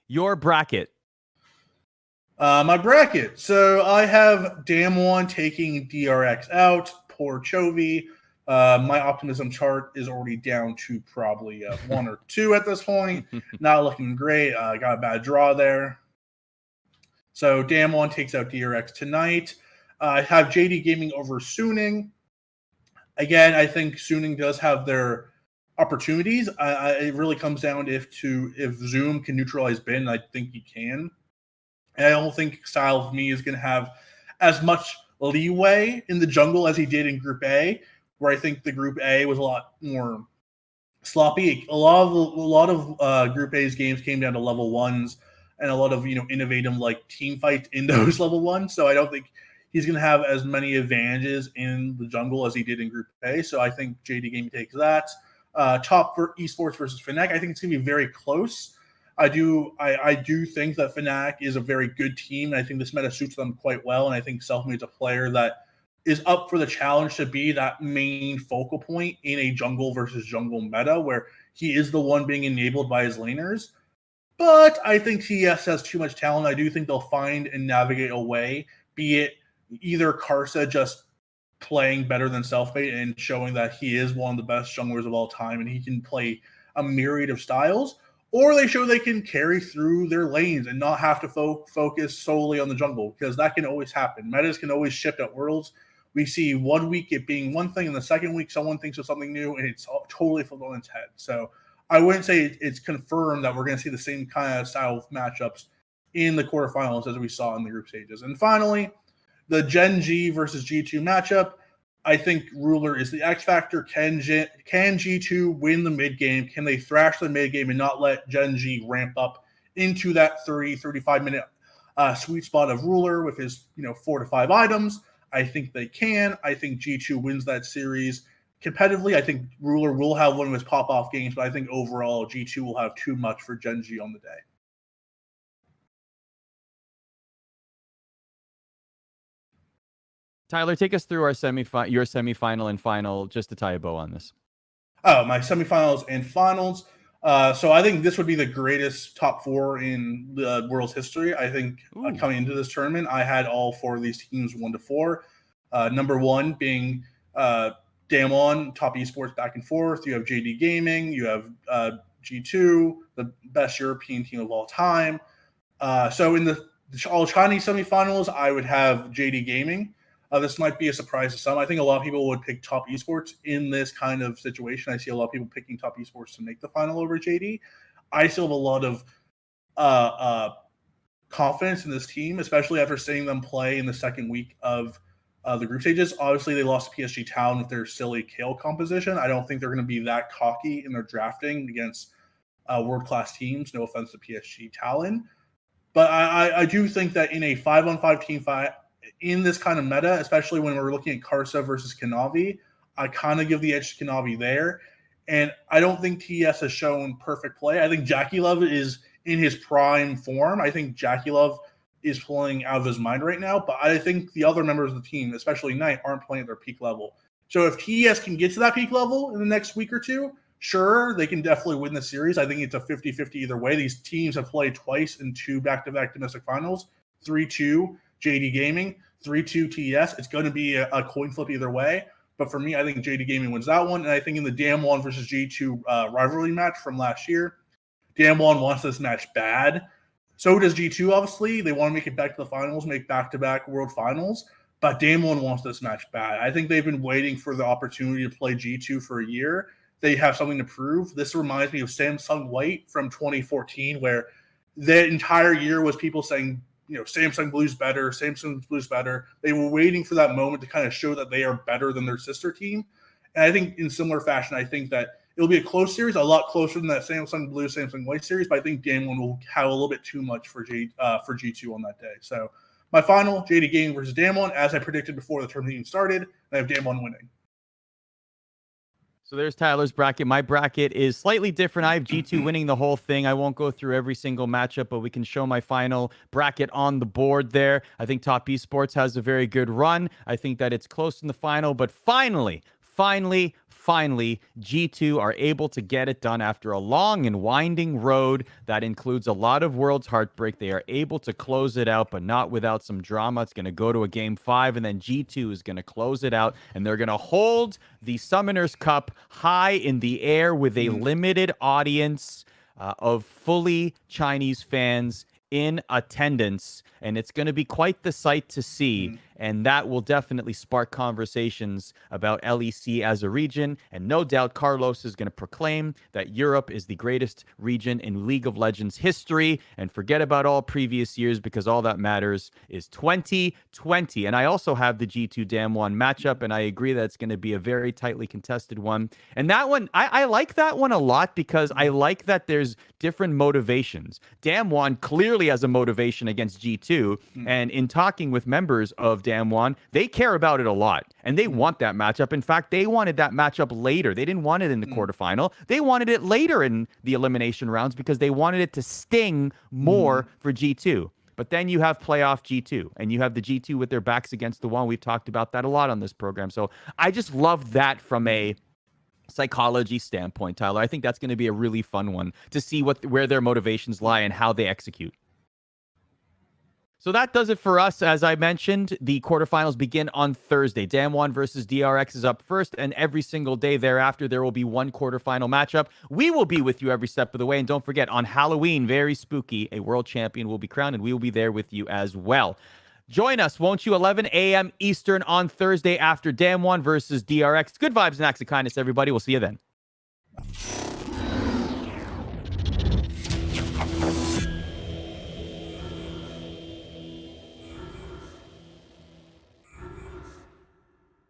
Your bracket. My bracket. So I have Damwon taking DRX out. Poor Chovy. My optimism chart is already down to probably 1 or 2 at this point. Not looking great. Got a bad draw there. So Damwon takes out DRX tonight. I have JD Gaming over Suning. Again, I think Suning does have their opportunities. It really comes down to if Zoom can neutralize Bin. I think he can. And I don't think Style of Me is going to have as much leeway in the jungle as he did in Group A, where I think the Group A was a lot more sloppy. A lot of Group A's games came down to level ones and a lot of innovative like team fights in those level ones. So I don't think he's going to have as many advantages in the jungle as he did in Group A. So I think JD Gaming takes that. Top for Esports versus Fnatic. I think it's going to be very close. I do think that Fnatic is a very good team. I think this meta suits them quite well, and I think Selfmade's a player that is up for the challenge to be that main focal point in a jungle versus jungle meta, where he is the one being enabled by his laners. But I think TS has too much talent. I do think they'll find and navigate a way, be it either Karsa just playing better than Selfmade and showing that he is one of the best junglers of all time and he can play a myriad of styles, or they show they can carry through their lanes and not have to focus solely on the jungle, because that can always happen. Metas can always shift at Worlds. We see 1 week it being one thing, and the second week someone thinks of something new, and it's totally flipped on its head. So I wouldn't say it's confirmed that we're going to see the same kind of style of matchups in the quarterfinals as we saw in the group stages. And finally, the Gen G versus G2 matchup. I think Ruler is the X factor. Can G2 win the mid game? Can they thrash the mid game and not let Gen G ramp up into that 35 minute sweet spot of Ruler with his 4 to 5 items? I think they can. I think G2 wins that series competitively. I think Ruler will have one of his pop off games, but I think overall G2 will have too much for Gen G on the day. Tyler, take us through our your semifinal and final, just to tie a bow on this. Oh, my semifinals and finals. So I think this would be the greatest top 4 in the world's history. I think coming into this tournament, I had all 4 of these teams 1 to 4. Number 1 being Damwon, top esports back and forth. You have JD Gaming. You have G2, the best European team of all time. So in the all Chinese semifinals, I would have JD Gaming. This might be a surprise to some. I think a lot of people would pick top esports in this kind of situation. I see a lot of people picking top esports to make the final over JD. I still have a lot of confidence in this team, especially after seeing them play in the second week of the group stages. Obviously, they lost to PSG Town with their silly Kale composition. I don't think they're going to be that cocky in their drafting against world-class teams. No offense to PSG Talon. But I do think that in a 5-on-5 team fight, in this kind of meta, especially when we're looking at Karsa versus Kanavi, I kind of give the edge to Kanavi there. And I don't think TES has shown perfect play. I think Jackie Love is in his prime form. I think Jackie Love is playing out of his mind right now. But I think the other members of the team, especially Knight, aren't playing at their peak level. So if TES can get to that peak level in the next week or two, sure, they can definitely win the series. I think it's a 50-50 either way. These teams have played twice in 2 back-to-back domestic finals, 3-2 JD Gaming, 3-2 TES. It's going to be a coin flip either way. But for me, I think JD Gaming wins that one. And I think in the Damwon versus G2 rivalry match from last year, Damwon wants this match bad. So does G2, obviously. They want to make it back to the finals, make back-to-back world finals. But Damwon wants this match bad. I think they've been waiting for the opportunity to play G2 for a year. They have something to prove. This reminds me of Samsung White from 2014, where the entire year was people saying, Samsung Blue's better, Samsung Blue's better. They were waiting for that moment to kind of show that they are better than their sister team. And I think in similar fashion, I think that it'll be a close series, a lot closer than that Samsung Blue, Samsung White series, but I think Damwon will have a little bit too much for G2 on that day. So my final, JD Gaming versus Damwon, as I predicted before the tournament even started, I have Damwon winning. So there's Tyler's bracket. My bracket is slightly different. I have G2 winning the whole thing. I won't go through every single matchup, but we can show my final bracket on the board there. I think Top Esports has a very good run. I think that it's close in the final, but finally, finally, G2 are able to get it done after a long and winding road that includes a lot of world's heartbreak. They are able to close it out, but not without some drama. It's going to go to a game 5, and then G2 is going to close it out, and they're going to hold the Summoners Cup high in the air with a limited audience of fully Chinese fans in attendance, and it's going to be quite the sight to see. And that will definitely spark conversations about LEC as a region. And no doubt Carlos is going to proclaim that Europe is the greatest region in League of Legends history, and forget about all previous years, because all that matters is 2020. And I also have the G2 Damwon matchup, and I agree that it's going to be a very tightly contested one. And that one, I like that one a lot, because I like that there's different motivations. Damwon clearly has a motivation against G2, and in talking with members of Damwon, they care about it a lot, and they want that matchup. In fact, they wanted that matchup later. They didn't want it in the quarterfinal. They wanted it later in the elimination rounds because they wanted it to sting more for G2. But then you have playoff G2, and you have the G2 with their backs against the wall. We've talked about that a lot on this program. So I just love that from a psychology standpoint, Tyler. I think that's going to be a really fun one to see where their motivations lie and how they execute. So that does it for us. As I mentioned, the quarterfinals begin on Thursday. Damwon versus DRX is up first, and every single day thereafter, there will be one quarterfinal matchup. We will be with you every step of the way. And don't forget, on Halloween, very spooky, a world champion will be crowned, and we will be there with you as well. Join us, won't you, 11 a.m. Eastern on Thursday after Damwon versus DRX. Good vibes and acts of kindness, everybody. We'll see you then.